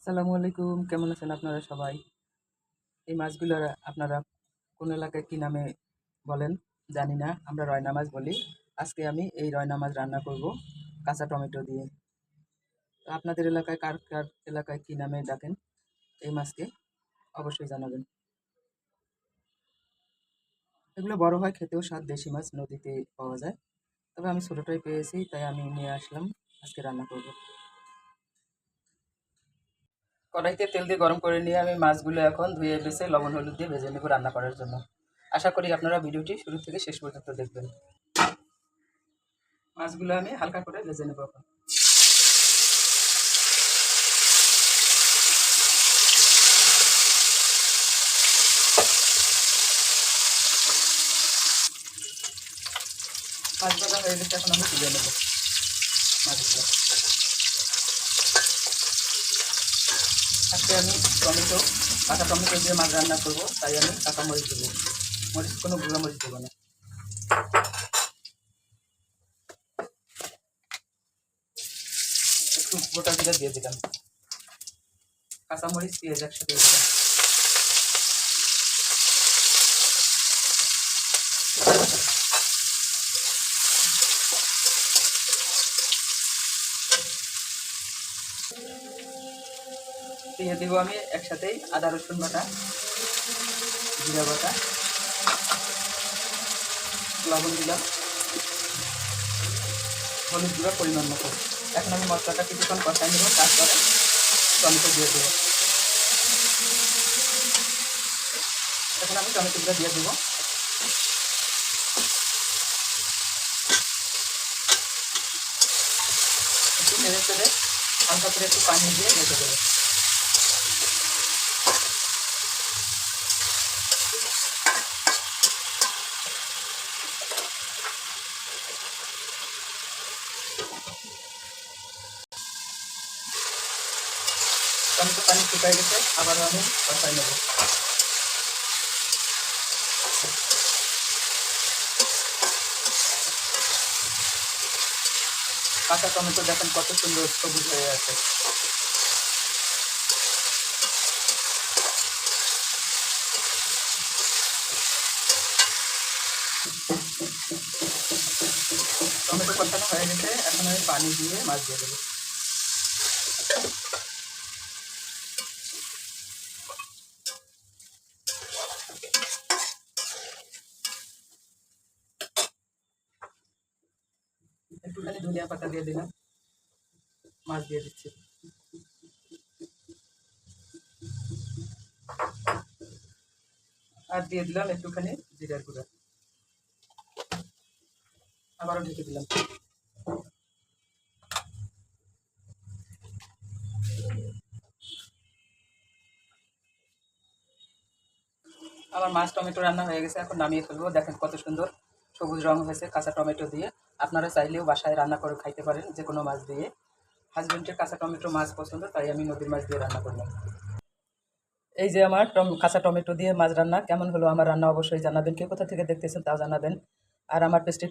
আসসালামু আলাইকুম, কেমন আছেন আপনারা সবাই? এই মাছগুলো আপনারা কোন এলাকায় কি নামে বলেন জানি না, আমরা রয়না মাছ বলি। আজকে আমি এই রয়না মাছ রান্না করব কাঁচা টমেটো দিয়ে। তো আপনাদের এলাকায় কার কার এলাকায় কি নামে ডাকেন এই মাছকে অবশ্যই জানাবেন। এগুলো বড় হয়, খেতেও স্বাদ, দেশি মাছ নদীতে পাওয়া যায়। তবে আমি ছোটটাই পেয়েছি তাই আমি নিয়ে আসলাম, আজকে রান্না করব। কড়াইতে তেল দিয়ে গরম করে নিয়ে আমি মাছগুলো এখন ধুয়ে বেছে লবণ হলুদ দিয়ে ভেজে নেব রান্না করার জন্য। আশা করি আপনারা ভিডিওটি শুরু থেকে শেষ পর্যন্ত দেখবেন। মাছগুলো আমি হালকা করে ভেজে নেব এখন। মাছ ভাজা হয়ে গেছে, এখন আমি তুলে নেব মাছগুলো। আজকে আমি কাঁচা টমেটো দিয়ে মাছ রান্না করবো, তাই আমি কাঁচা মরিচ দেবো। কোনো গুঁড়া মরিচ দেবো না। একটু গোটা জিরা দিয়ে দিলাম, কাঁচা মরিচ পেঁয়াজ একসাথে দিলাম। দিয়ে দেবো আমি একসাথেই আদা রসুন বাটা, জিরা বাটা, লবণ দিলাম, হলুদ গুঁড়া পরিমাণ মতো। এখন আমি মশলাটা কিছুক্ষণ কষাই নেব, তারপরে টমেটো দিয়ে দেবো। এখন আমি টমেটোগুলো দিয়ে দেবো। একটু নেড়ে চেড়ে হালকা করে একটু পানি দিয়ে রেখে দেবো। টমেটো পানি শুকাই গেছে, আবারও আমি কষাই নেব। কাঁচা টমেটো দেখেন কত সুন্দর সবুজ হয়ে আছে। টমেটো কষানো হয়ে গেছে, এখন আমি পানি দিয়ে মাছ দিয়ে দেবো। একটুখানি ধনিয়া পাতা দিয়ে দিলাম, মাছ দিয়ে দিচ্ছি। আর দিয়ে দিলাম একটুখানি জিরার গুঁড়া, আবারও ঢেকে দিলাম। আমার মাছ টমেটো রান্না হয়ে গেছে, এখন নামিয়ে ফেলবো। দেখেন কত সুন্দর সবুজ রং হয়েছে কাঁচা টমেটো দিয়ে। আপনারা চাইলেও বাসায় রান্না করে খাইতে পারেন যে কোনো মাছ দিয়ে। হাজবেন্ডের কাঁচা টমেটো মাছ পছন্দ, তাই আমি নদীর মাছ দিয়ে রান্না করলাম। এই যে আমার কাঁচা টমেটো দিয়ে মাছ রান্না কেমন হলো, আমার রান্না অবশ্যই জানাবেন। কে কোথা থেকে দেখতেছেন তাও জানাবেন। আর আমার পেজটি